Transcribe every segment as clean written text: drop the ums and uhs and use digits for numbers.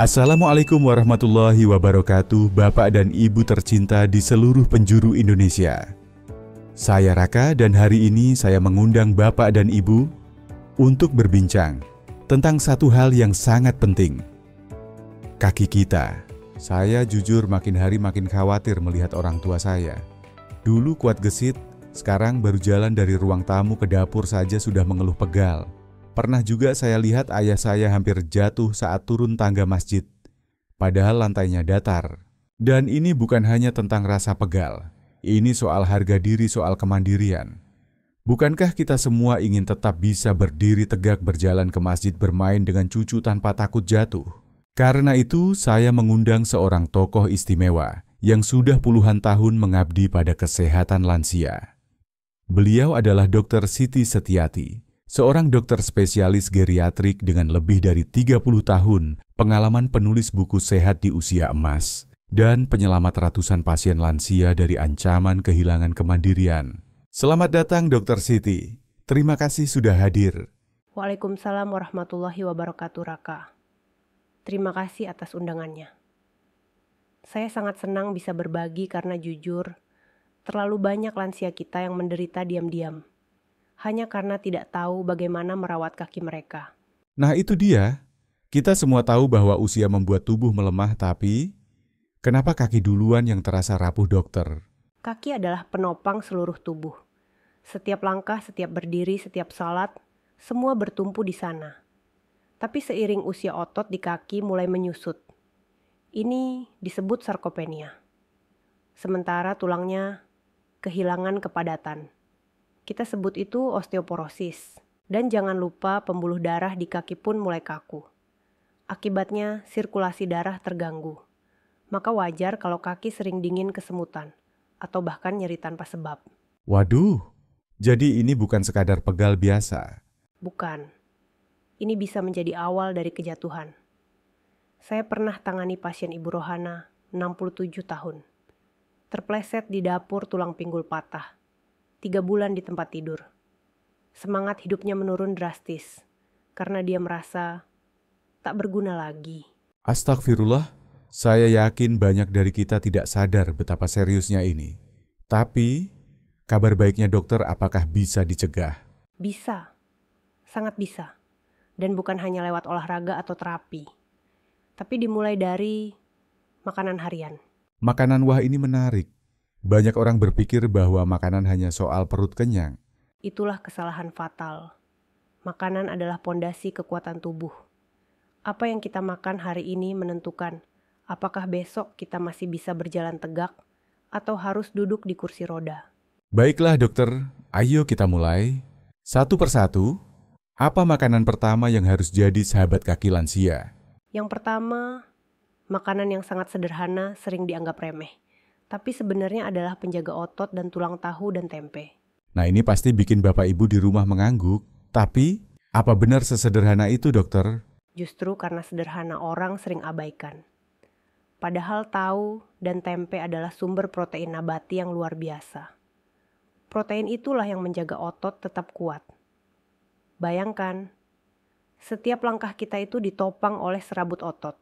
Assalamualaikum warahmatullahi wabarakatuh, Bapak dan Ibu tercinta di seluruh penjuru Indonesia. Saya Raka dan hari ini saya mengundang Bapak dan Ibu untuk berbincang tentang satu hal yang sangat penting. Kaki kita. Saya jujur makin hari makin khawatir melihat orang tua saya. Dulu kuat gesit, sekarang baru jalan dari ruang tamu ke dapur saja sudah mengeluh pegal. Pernah juga saya lihat ayah saya hampir jatuh saat turun tangga masjid, padahal lantainya datar. Dan ini bukan hanya tentang rasa pegal, ini soal harga diri, soal kemandirian. Bukankah kita semua ingin tetap bisa berdiri tegak berjalan ke masjid bermain dengan cucu tanpa takut jatuh? Karena itu saya mengundang seorang tokoh istimewa yang sudah puluhan tahun mengabdi pada kesehatan lansia. Beliau adalah Dr. Siti Setiati. Seorang dokter spesialis geriatrik dengan lebih dari 30 tahun pengalaman penulis buku sehat di usia emas dan penyelamat ratusan pasien lansia dari ancaman kehilangan kemandirian. Selamat datang Dr. Siti. Terima kasih sudah hadir. Waalaikumsalam warahmatullahi wabarakatuh, Raka. Terima kasih atas undangannya. Saya sangat senang bisa berbagi karena jujur, terlalu banyak lansia kita yang menderita diam-diam. Hanya karena tidak tahu bagaimana merawat kaki mereka. Nah itu dia, kita semua tahu bahwa usia membuat tubuh melemah, tapi kenapa kaki duluan yang terasa rapuh dokter? Kaki adalah penopang seluruh tubuh. Setiap langkah, setiap berdiri, setiap salat, semua bertumpu di sana. Tapi seiring usia otot di kaki mulai menyusut. Ini disebut sarkopenia. Sementara tulangnya kehilangan kepadatan. Kita sebut itu osteoporosis. Dan jangan lupa pembuluh darah di kaki pun mulai kaku. Akibatnya sirkulasi darah terganggu. Maka wajar kalau kaki sering dingin kesemutan atau bahkan nyeri tanpa sebab. Waduh, jadi ini bukan sekadar pegal biasa. Bukan. Ini bisa menjadi awal dari kejatuhan. Saya pernah tangani pasien Ibu Rohana, 67 tahun. Terpleset di dapur tulang pinggul patah. 3 bulan di tempat tidur. Semangat hidupnya menurun drastis karena dia merasa tak berguna lagi. Astagfirullah, saya yakin banyak dari kita tidak sadar betapa seriusnya ini. Tapi, kabar baiknya dokter, apakah bisa dicegah? Bisa, sangat bisa. Dan bukan hanya lewat olahraga atau terapi. Tapi dimulai dari makanan harian. Makanan wah ini menarik. Banyak orang berpikir bahwa makanan hanya soal perut kenyang. Itulah kesalahan fatal. Makanan adalah pondasi kekuatan tubuh. Apa yang kita makan hari ini menentukan apakah besok kita masih bisa berjalan tegak atau harus duduk di kursi roda. Baiklah dokter, ayo kita mulai. Satu persatu, apa makanan pertama yang harus jadi sahabat kaki lansia? Yang pertama, makanan yang sangat sederhana sering dianggap remeh. Tapi sebenarnya adalah penjaga otot dan tulang tahu dan tempe. Nah ini pasti bikin Bapak Ibu di rumah mengangguk. Tapi, apa benar sesederhana itu dokter? Justru karena sederhana orang sering abaikan. Padahal tahu dan tempe adalah sumber protein nabati yang luar biasa. Protein itulah yang menjaga otot tetap kuat. Bayangkan, setiap langkah kita itu ditopang oleh serabut otot.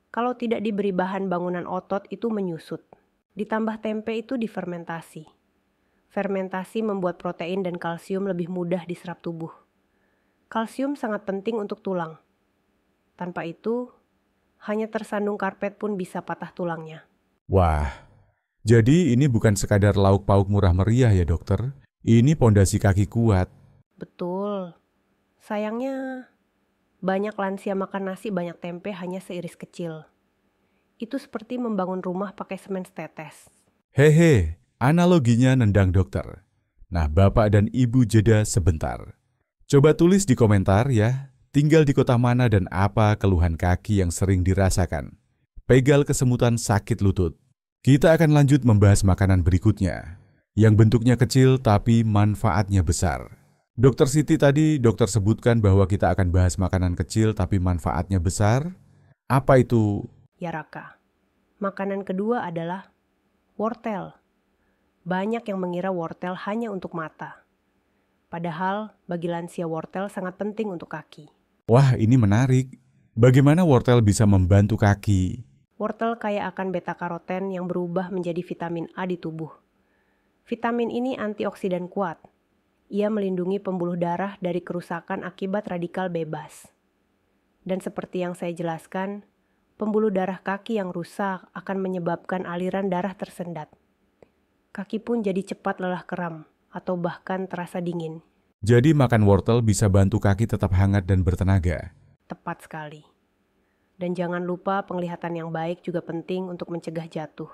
Kalau tidak diberi bahan bangunan otot itu menyusut. Ditambah tempe itu difermentasi. Fermentasi membuat protein dan kalsium lebih mudah diserap tubuh. Kalsium sangat penting untuk tulang. Tanpa itu, hanya tersandung karpet pun bisa patah tulangnya. Wah, jadi ini bukan sekadar lauk pauk murah meriah ya dokter. Ini pondasi kaki kuat. Betul. Sayangnya, banyak lansia makan nasi banyak tempe hanya seiris kecil. Itu seperti membangun rumah pakai semen setetes. Hehe, analoginya nendang dokter. Nah, Bapak dan Ibu jeda sebentar. Coba tulis di komentar ya, tinggal di kota mana dan apa keluhan kaki yang sering dirasakan. Pegal, kesemutan, sakit lutut. Kita akan lanjut membahas makanan berikutnya, yang bentuknya kecil tapi manfaatnya besar. Dokter Siti tadi dokter sebutkan bahwa kita akan bahas makanan kecil tapi manfaatnya besar. Apa itu? Ya Raka, makanan kedua adalah wortel. Banyak yang mengira wortel hanya untuk mata. Padahal bagi lansia wortel sangat penting untuk kaki. Wah, ini menarik. Bagaimana wortel bisa membantu kaki? Wortel kaya akan beta-karoten yang berubah menjadi vitamin A di tubuh. Vitamin ini antioksidan kuat. Ia melindungi pembuluh darah dari kerusakan akibat radikal bebas. Dan seperti yang saya jelaskan, pembuluh darah kaki yang rusak akan menyebabkan aliran darah tersendat. Kaki pun jadi cepat lelah kram atau bahkan terasa dingin. Jadi makan wortel bisa bantu kaki tetap hangat dan bertenaga. Tepat sekali. Dan jangan lupa penglihatan yang baik juga penting untuk mencegah jatuh.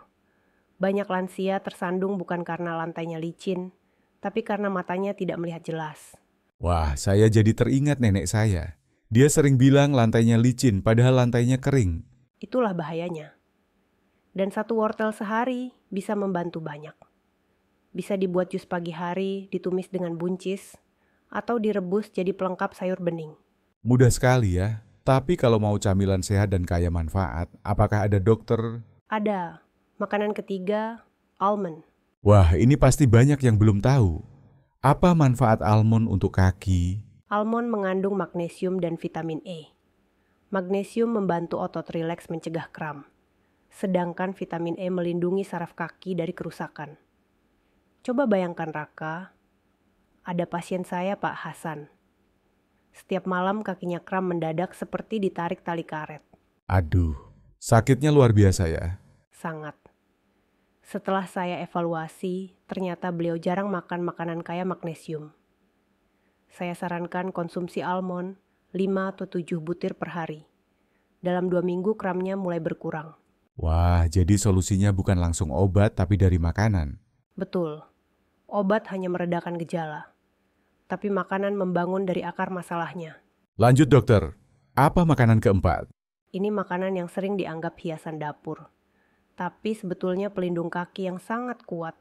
Banyak lansia tersandung bukan karena lantainya licin, tapi karena matanya tidak melihat jelas. Wah, saya jadi teringat nenek saya. Dia sering bilang lantainya licin padahal lantainya kering. Itulah bahayanya. Dan satu wortel sehari bisa membantu banyak. Bisa dibuat jus pagi hari, ditumis dengan buncis, atau direbus jadi pelengkap sayur bening. Mudah sekali ya. Tapi kalau mau camilan sehat dan kaya manfaat, apakah ada dokter? Ada. Makanan ketiga, almond. Wah, ini pasti banyak yang belum tahu. Apa manfaat almond untuk kaki? Almond mengandung magnesium dan vitamin E. Magnesium membantu otot rileks mencegah kram. Sedangkan vitamin E melindungi saraf kaki dari kerusakan. Coba bayangkan Raka, ada pasien saya Pak Hasan. Setiap malam kakinya kram mendadak seperti ditarik tali karet. Aduh, sakitnya luar biasa ya. Sangat. Setelah saya evaluasi, ternyata beliau jarang makan makanan kaya magnesium. Saya sarankan konsumsi almond 5 atau 7 butir per hari. Dalam 2 minggu kramnya mulai berkurang. Wah, jadi solusinya bukan langsung obat tapi dari makanan. Betul, obat hanya meredakan gejala. Tapi makanan membangun dari akar masalahnya. Lanjut dokter, apa makanan keempat? Ini makanan yang sering dianggap hiasan dapur. Tapi sebetulnya pelindung kaki yang sangat kuat.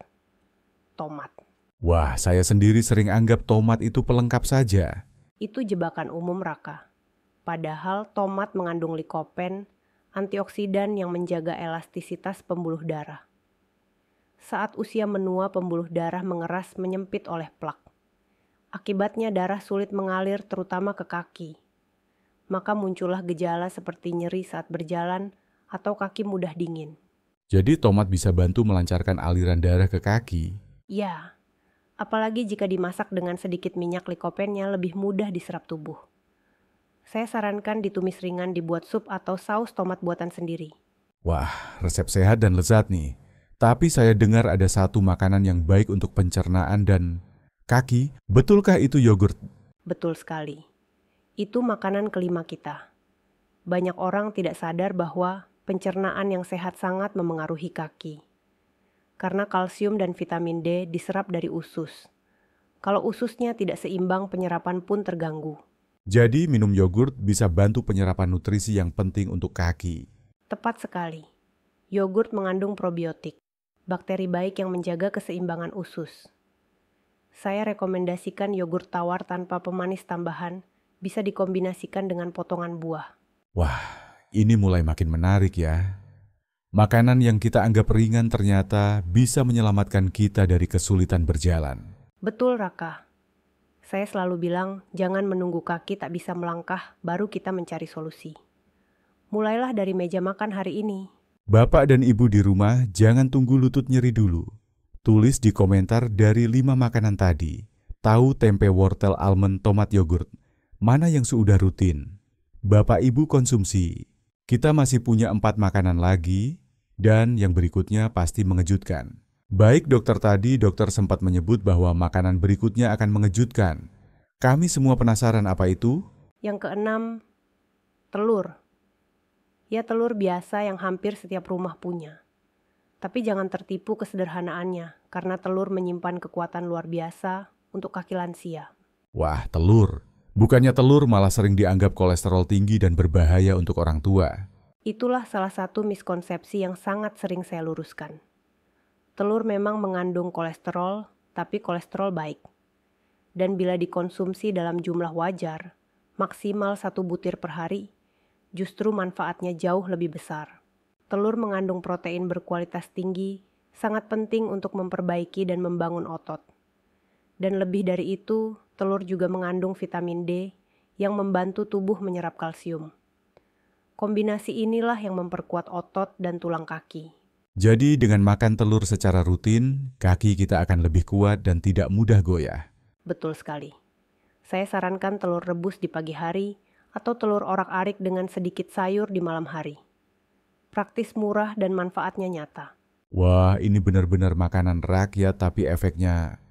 Tomat. Wah, saya sendiri sering anggap tomat itu pelengkap saja. Itu jebakan umum Raka. Padahal tomat mengandung likopen, antioksidan yang menjaga elastisitas pembuluh darah. Saat usia menua, pembuluh darah mengeras menyempit oleh plak. Akibatnya darah sulit mengalir terutama ke kaki. Maka muncullah gejala seperti nyeri saat berjalan atau kaki mudah dingin. Jadi tomat bisa bantu melancarkan aliran darah ke kaki. Ya, apalagi jika dimasak dengan sedikit minyak, likopennya lebih mudah diserap tubuh. Saya sarankan ditumis ringan, dibuat sup atau saus tomat buatan sendiri. Wah, resep sehat dan lezat nih. Tapi saya dengar ada satu makanan yang baik untuk pencernaan dan kaki. Betulkah itu yogurt? Betul sekali. Itu makanan kelima kita. Banyak orang tidak sadar bahwa pencernaan yang sehat sangat memengaruhi kaki. Karena kalsium dan vitamin D diserap dari usus. Kalau ususnya tidak seimbang, penyerapan pun terganggu. Jadi minum yogurt bisa bantu penyerapan nutrisi yang penting untuk kaki. Tepat sekali. Yogurt mengandung probiotik, bakteri baik yang menjaga keseimbangan usus. Saya rekomendasikan yogurt tawar tanpa pemanis tambahan, bisa dikombinasikan dengan potongan buah. Wah, ini mulai makin menarik ya. Makanan yang kita anggap ringan ternyata bisa menyelamatkan kita dari kesulitan berjalan. Betul Raka. Saya selalu bilang, jangan menunggu kaki tak bisa melangkah, baru kita mencari solusi. Mulailah dari meja makan hari ini. Bapak dan Ibu di rumah, jangan tunggu lutut nyeri dulu. Tulis di komentar dari 5 makanan tadi, tahu, tempe, wortel, almond, tomat, yogurt, mana yang sudah rutin Bapak Ibu konsumsi. Kita masih punya 4 makanan lagi, dan yang berikutnya pasti mengejutkan. Baik dokter tadi, dokter sempat menyebut bahwa makanan berikutnya akan mengejutkan. Kami semua penasaran apa itu? Yang keenam, telur. Ya, telur biasa yang hampir setiap rumah punya. Tapi jangan tertipu kesederhanaannya, karena telur menyimpan kekuatan luar biasa untuk kaki lansia. Wah, telur. Bukannya telur malah sering dianggap kolesterol tinggi dan berbahaya untuk orang tua. Itulah salah satu miskonsepsi yang sangat sering saya luruskan. Telur memang mengandung kolesterol, tapi kolesterol baik. Dan bila dikonsumsi dalam jumlah wajar, maksimal 1 butir per hari, justru manfaatnya jauh lebih besar. Telur mengandung protein berkualitas tinggi, sangat penting untuk memperbaiki dan membangun otot. Dan lebih dari itu, telur juga mengandung vitamin D yang membantu tubuh menyerap kalsium. Kombinasi inilah yang memperkuat otot dan tulang kaki. Jadi dengan makan telur secara rutin, kaki kita akan lebih kuat dan tidak mudah goyah. Betul sekali. Saya sarankan telur rebus di pagi hari atau telur orak-arik dengan sedikit sayur di malam hari. Praktis, murah, dan manfaatnya nyata. Wah, ini benar-benar makanan rakyat tapi efeknya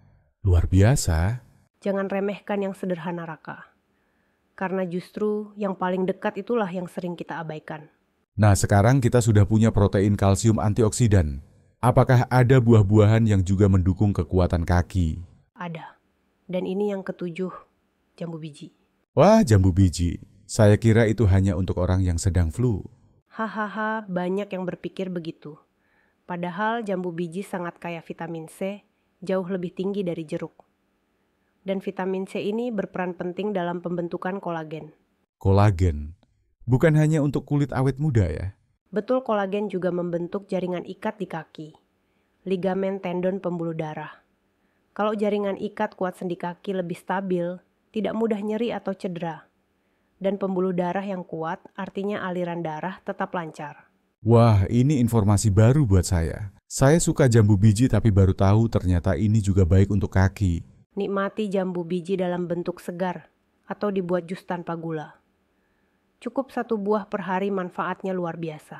luar biasa. Jangan remehkan yang sederhana, Raka. Karena justru yang paling dekat itulah yang sering kita abaikan. Nah, sekarang kita sudah punya protein kalsium antioksidan. Apakah ada buah-buahan yang juga mendukung kekuatan kaki? Ada. Dan ini yang ketujuh, jambu biji. Wah, jambu biji. Saya kira itu hanya untuk orang yang sedang flu. Hahaha, banyak yang berpikir begitu. Padahal jambu biji sangat kaya vitamin C, jauh lebih tinggi dari jeruk. Dan vitamin C ini berperan penting dalam pembentukan kolagen. Kolagen. Bukan hanya untuk kulit awet muda ya? Betul, kolagen juga membentuk jaringan ikat di kaki, ligamen tendon pembuluh darah. Kalau jaringan ikat kuat sendi kaki lebih stabil, tidak mudah nyeri atau cedera. Dan pembuluh darah yang kuat artinya aliran darah tetap lancar. Wah, ini informasi baru buat saya. Saya suka jambu biji tapi baru tahu ternyata ini juga baik untuk kaki. Nikmati jambu biji dalam bentuk segar atau dibuat jus tanpa gula. Cukup 1 buah per hari, manfaatnya luar biasa.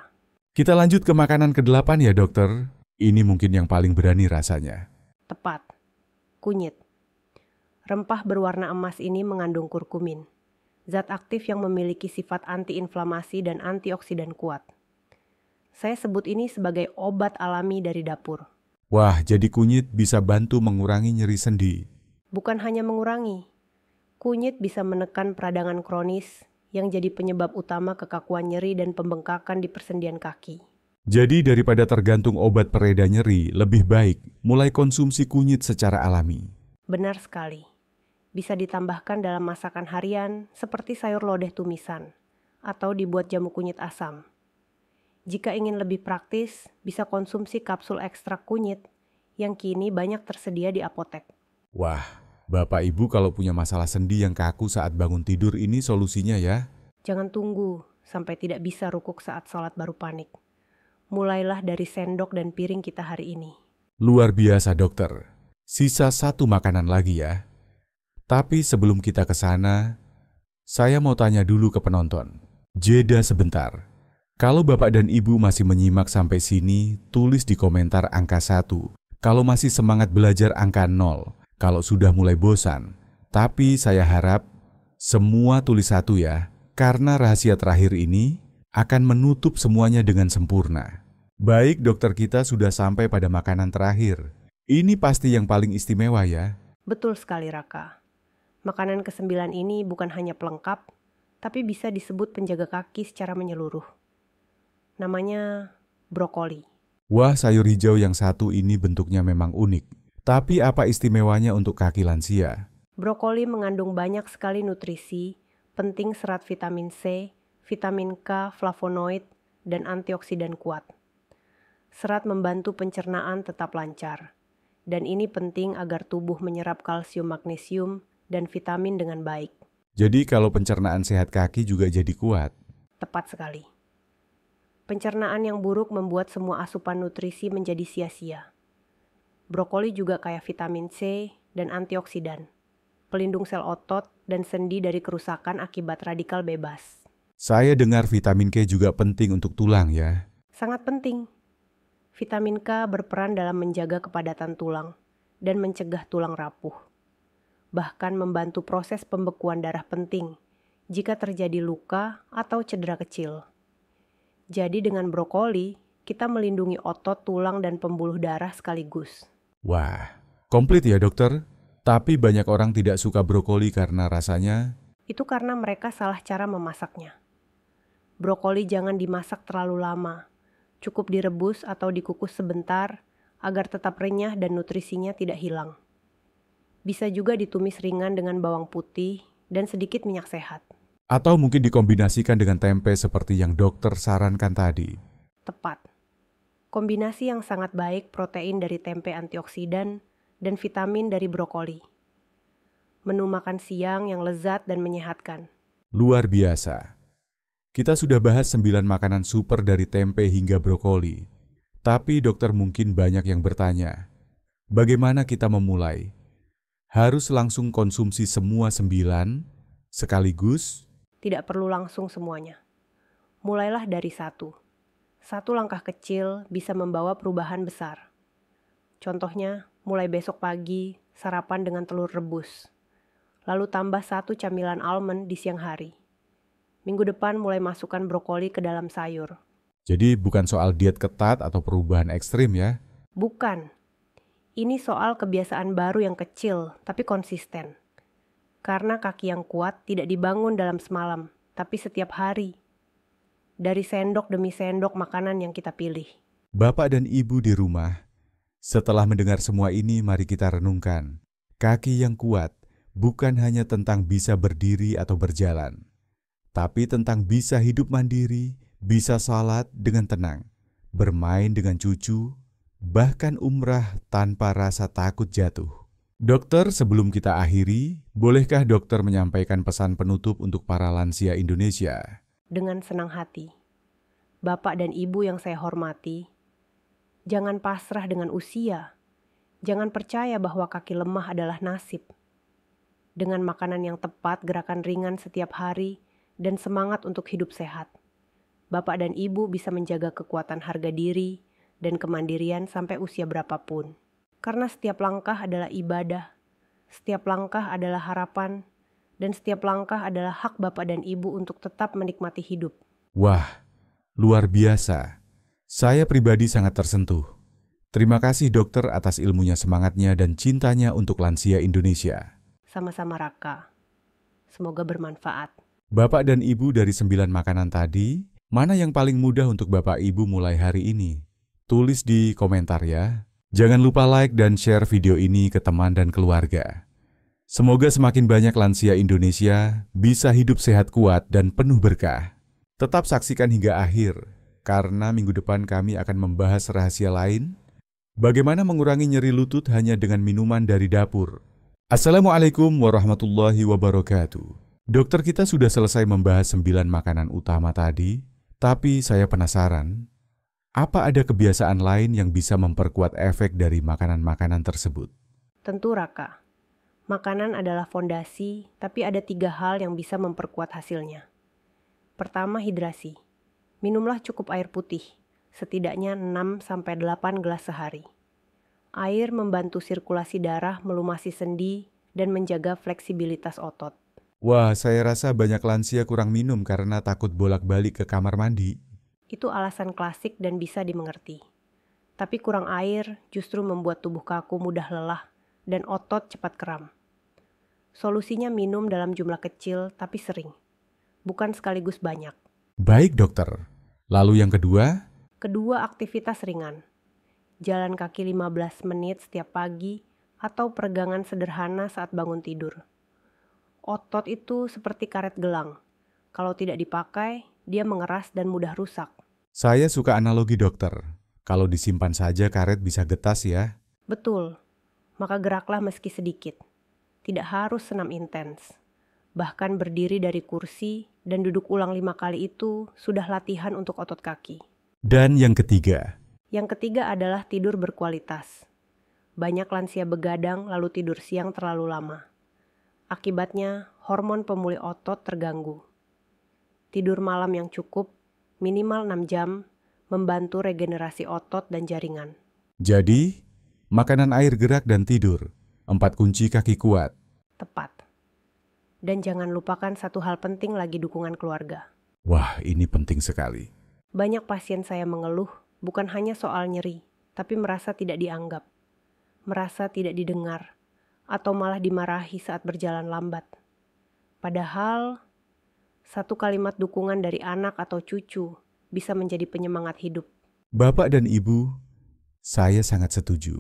Kita lanjut ke makanan ke-8 ya dokter. Ini mungkin yang paling berani rasanya. Tepat. Kunyit. Rempah berwarna emas ini mengandung kurkumin, zat aktif yang memiliki sifat antiinflamasi dan antioksidan kuat. Saya sebut ini sebagai obat alami dari dapur. Wah, jadi kunyit bisa bantu mengurangi nyeri sendi. Bukan hanya mengurangi, kunyit bisa menekan peradangan kronis yang jadi penyebab utama kekakuan nyeri dan pembengkakan di persendian kaki. Jadi daripada tergantung obat pereda nyeri, lebih baik mulai konsumsi kunyit secara alami. Benar sekali. Bisa ditambahkan dalam masakan harian seperti sayur lodeh tumisan atau dibuat jamu kunyit asam. Jika ingin lebih praktis, bisa konsumsi kapsul ekstrak kunyit yang kini banyak tersedia di apotek. Wah, Bapak Ibu kalau punya masalah sendi yang kaku saat bangun tidur ini solusinya ya. Jangan tunggu sampai tidak bisa rukuk saat sholat baru panik. Mulailah dari sendok dan piring kita hari ini. Luar biasa dokter. Sisa 1 makanan lagi ya. Tapi sebelum kita ke sana, saya mau tanya dulu ke penonton. Jeda sebentar. Kalau Bapak dan Ibu masih menyimak sampai sini, tulis di komentar angka 1. Kalau masih semangat belajar angka 0. Kalau sudah mulai bosan. Tapi saya harap semua tulis 1 ya. Karena rahasia terakhir ini akan menutup semuanya dengan sempurna. Baik, dokter kita sudah sampai pada makanan terakhir. Ini pasti yang paling istimewa ya. Betul sekali, Raka. Makanan ke-9 ini bukan hanya pelengkap, tapi bisa disebut penjaga kaki secara menyeluruh. Namanya brokoli. Wah, sayur hijau yang satu ini bentuknya memang unik. Tapi apa istimewanya untuk kaki lansia? Brokoli mengandung banyak sekali nutrisi, penting serat vitamin C, vitamin K, flavonoid, dan antioksidan kuat. Serat membantu pencernaan tetap lancar. Dan ini penting agar tubuh menyerap kalsium, magnesium, dan vitamin dengan baik. Jadi kalau pencernaan sehat kaki juga jadi kuat? Tepat sekali. Pencernaan yang buruk membuat semua asupan nutrisi menjadi sia-sia. Brokoli juga kaya vitamin C dan antioksidan, pelindung sel otot dan sendi dari kerusakan akibat radikal bebas. Saya dengar vitamin K juga penting untuk tulang ya? Sangat penting. Vitamin K berperan dalam menjaga kepadatan tulang dan mencegah tulang rapuh. Bahkan membantu proses pembekuan darah penting jika terjadi luka atau cedera kecil. Jadi dengan brokoli, kita melindungi otot, tulang, dan pembuluh darah sekaligus. Wah, komplit ya dokter? Tapi banyak orang tidak suka brokoli karena rasanya... Itu karena mereka salah cara memasaknya. Brokoli jangan dimasak terlalu lama. Cukup direbus atau dikukus sebentar agar tetap renyah dan nutrisinya tidak hilang. Bisa juga ditumis ringan dengan bawang putih dan sedikit minyak sehat. Atau mungkin dikombinasikan dengan tempe seperti yang dokter sarankan tadi. Tepat. Kombinasi yang sangat baik protein dari tempe antioksidan dan vitamin dari brokoli. Menu makan siang yang lezat dan menyehatkan. Luar biasa. Kita sudah bahas 9 makanan super dari tempe hingga brokoli. Tapi dokter mungkin banyak yang bertanya, bagaimana kita memulai? Harus langsung konsumsi semua 9 sekaligus? Tidak perlu langsung semuanya. Mulailah dari satu. Satu langkah kecil bisa membawa perubahan besar. Contohnya, mulai besok pagi sarapan dengan telur rebus. Lalu tambah 1 camilan almond di siang hari. Minggu depan mulai masukkan brokoli ke dalam sayur. Jadi bukan soal diet ketat atau perubahan ekstrim ya? Bukan. Ini soal kebiasaan baru yang kecil tapi konsisten. Karena kaki yang kuat tidak dibangun dalam semalam, tapi setiap hari. Dari sendok demi sendok makanan yang kita pilih. Bapak dan Ibu di rumah, setelah mendengar semua ini mari kita renungkan. Kaki yang kuat bukan hanya tentang bisa berdiri atau berjalan, tapi tentang bisa hidup mandiri, bisa salat dengan tenang, bermain dengan cucu, bahkan umrah tanpa rasa takut jatuh. Dokter, sebelum kita akhiri, bolehkah dokter menyampaikan pesan penutup untuk para lansia Indonesia? Dengan senang hati. Bapak dan Ibu yang saya hormati, jangan pasrah dengan usia. Jangan percaya bahwa kaki lemah adalah nasib. Dengan makanan yang tepat, gerakan ringan setiap hari, dan semangat untuk hidup sehat, Bapak dan Ibu bisa menjaga kekuatan harga diri dan kemandirian sampai usia berapapun. Karena setiap langkah adalah ibadah, setiap langkah adalah harapan, dan setiap langkah adalah hak Bapak dan Ibu untuk tetap menikmati hidup. Wah, luar biasa. Saya pribadi sangat tersentuh. Terima kasih dokter atas ilmunya, semangatnya, dan cintanya untuk lansia Indonesia. Sama-sama Raka. Semoga bermanfaat. Bapak dan Ibu dari 9 makanan tadi, mana yang paling mudah untuk Bapak Ibu mulai hari ini? Tulis di komentar ya. Jangan lupa like dan share video ini ke teman dan keluarga. Semoga semakin banyak lansia Indonesia bisa hidup sehat, kuat, dan penuh berkah. Tetap saksikan hingga akhir, karena minggu depan kami akan membahas rahasia lain, bagaimana mengurangi nyeri lutut hanya dengan minuman dari dapur. Assalamualaikum warahmatullahi wabarakatuh. Dokter kita sudah selesai membahas 9 makanan utama tadi, tapi saya penasaran, apa ada kebiasaan lain yang bisa memperkuat efek dari makanan-makanan tersebut? Tentu Raka. Makanan adalah fondasi, tapi ada 3 hal yang bisa memperkuat hasilnya. Pertama, hidrasi. Minumlah cukup air putih, setidaknya 6-8 gelas sehari. Air membantu sirkulasi darah melumasi sendi dan menjaga fleksibilitas otot. Wah, saya rasa banyak lansia kurang minum karena takut bolak-balik ke kamar mandi. Itu alasan klasik dan bisa dimengerti. Tapi kurang air justru membuat tubuh kaku mudah lelah dan otot cepat kram. Solusinya minum dalam jumlah kecil tapi sering, bukan sekaligus banyak. Baik dokter. Lalu yang kedua? Kedua, aktivitas ringan. Jalan kaki 15 menit setiap pagi atau peregangan sederhana saat bangun tidur. Otot itu seperti karet gelang. Kalau tidak dipakai, dia mengeras dan mudah rusak. Saya suka analogi dokter. Kalau disimpan saja karet bisa getas ya. Betul, maka geraklah meski sedikit. Tidak harus senam intens. Bahkan berdiri dari kursi dan duduk ulang 5 kali itu sudah latihan untuk otot kaki. Dan yang ketiga? Yang ketiga adalah tidur berkualitas. Banyak lansia begadang lalu tidur siang terlalu lama. Akibatnya hormon pemulih otot terganggu. Tidur malam yang cukup, minimal 6 jam, membantu regenerasi otot dan jaringan. Jadi, makanan, air, gerak, dan tidur. 4 kunci kaki kuat. Tepat. Dan jangan lupakan satu hal penting lagi, dukungan keluarga. Wah, ini penting sekali. Banyak pasien saya mengeluh bukan hanya soal nyeri, tapi merasa tidak dianggap, merasa tidak didengar, atau malah dimarahi saat berjalan lambat. Padahal, satu kalimat dukungan dari anak atau cucu bisa menjadi penyemangat hidup. Bapak dan Ibu, saya sangat setuju.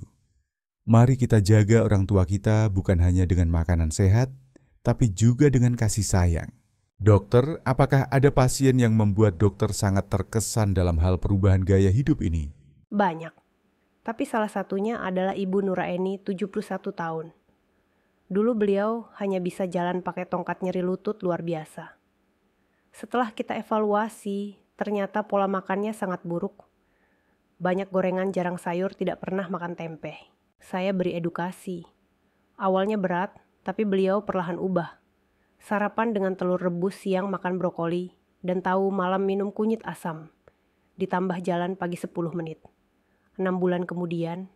Mari kita jaga orang tua kita bukan hanya dengan makanan sehat, tapi juga dengan kasih sayang. Dokter, apakah ada pasien yang membuat dokter sangat terkesan dalam hal perubahan gaya hidup ini? Banyak. Tapi salah satunya adalah Ibu Nuraeni, 71 tahun. Dulu beliau hanya bisa jalan pakai tongkat nyeri lutut luar biasa. Setelah kita evaluasi, ternyata pola makannya sangat buruk. Banyak gorengan, jarang sayur, tidak pernah makan tempe. Saya beri edukasi. Awalnya berat, tapi beliau perlahan ubah. Sarapan dengan telur rebus, siang makan brokoli, dan tahu malam minum kunyit asam. Ditambah jalan pagi 10 menit. 6 bulan kemudian,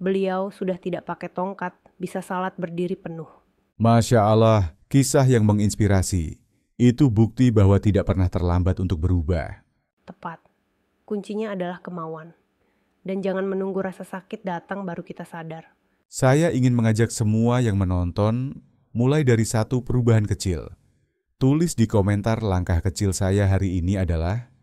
beliau sudah tidak pakai tongkat, bisa salat berdiri penuh. Masya Allah, kisah yang menginspirasi. Itu bukti bahwa tidak pernah terlambat untuk berubah. Tepat. Kuncinya adalah kemauan. Dan jangan menunggu rasa sakit datang baru kita sadar. Saya ingin mengajak semua yang menonton mulai dari satu perubahan kecil. Tulis di komentar langkah kecil saya hari ini adalah,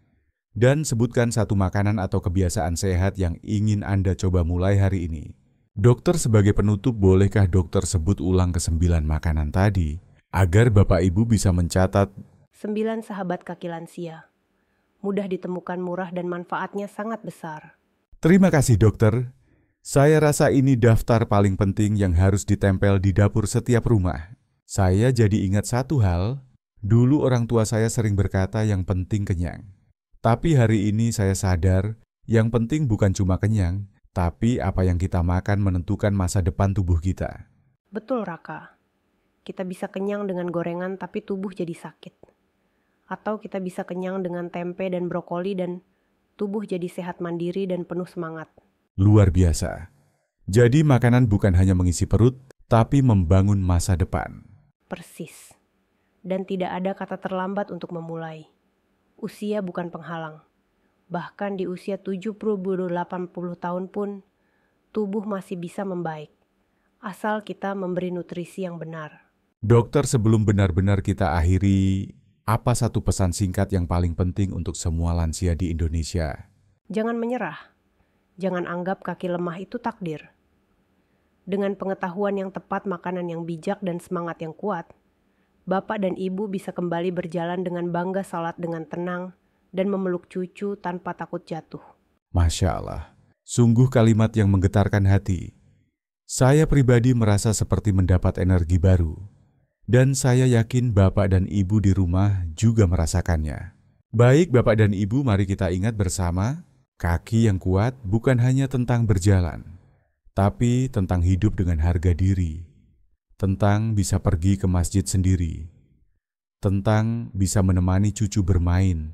dan sebutkan satu makanan atau kebiasaan sehat yang ingin Anda coba mulai hari ini. Dokter sebagai penutup, bolehkah dokter sebut ulang ke-9 makanan tadi, agar Bapak Ibu bisa mencatat? 9 sahabat kaki lansia. Mudah ditemukan, murah, dan manfaatnya sangat besar. Terima kasih dokter. Saya rasa ini daftar paling penting yang harus ditempel di dapur setiap rumah. Saya jadi ingat satu hal, dulu orang tua saya sering berkata yang penting kenyang. Tapi hari ini saya sadar, yang penting bukan cuma kenyang, tapi apa yang kita makan menentukan masa depan tubuh kita. Betul, Raka. Kita bisa kenyang dengan gorengan tapi tubuh jadi sakit. Atau kita bisa kenyang dengan tempe dan brokoli dan tubuh jadi sehat, mandiri, dan penuh semangat. Luar biasa. Jadi makanan bukan hanya mengisi perut, tapi membangun masa depan. Persis. Dan tidak ada kata terlambat untuk memulai. Usia bukan penghalang. Bahkan di usia 70-80 tahun pun, tubuh masih bisa membaik. Asal kita memberi nutrisi yang benar. Dokter, sebelum benar-benar kita akhiri, apa satu pesan singkat yang paling penting untuk semua lansia di Indonesia? Jangan menyerah. Jangan anggap kaki lemah itu takdir. Dengan pengetahuan yang tepat, makanan yang bijak, dan semangat yang kuat, Bapak dan Ibu bisa kembali berjalan dengan bangga, salat dengan tenang, dan memeluk cucu tanpa takut jatuh. Masya Allah, sungguh kalimat yang menggetarkan hati. Saya pribadi merasa seperti mendapat energi baru. Dan saya yakin Bapak dan Ibu di rumah juga merasakannya. Baik Bapak dan Ibu, mari kita ingat bersama, kaki yang kuat bukan hanya tentang berjalan, tapi tentang hidup dengan harga diri, tentang bisa pergi ke masjid sendiri, tentang bisa menemani cucu bermain,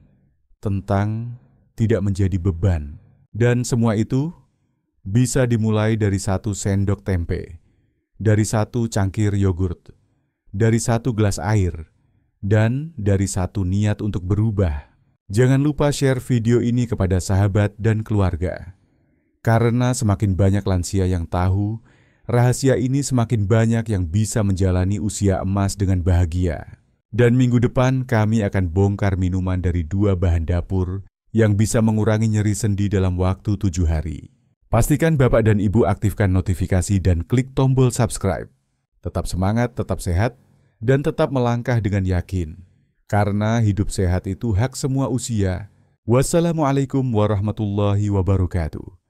tentang tidak menjadi beban. Dan semua itu bisa dimulai dari 1 sendok tempe, dari 1 cangkir yogurt, dari 1 gelas air, dan dari 1 niat untuk berubah. Jangan lupa share video ini kepada sahabat dan keluarga. Karena semakin banyak lansia yang tahu, rahasia ini semakin banyak yang bisa menjalani usia emas dengan bahagia. Dan minggu depan kami akan bongkar minuman dari 2 bahan dapur yang bisa mengurangi nyeri sendi dalam waktu 7 hari. Pastikan Bapak dan Ibu aktifkan notifikasi dan klik tombol subscribe. Tetap semangat, tetap sehat, dan tetap melangkah dengan yakin. Karena hidup sehat itu hak semua usia. Wassalamualaikum warahmatullahi wabarakatuh.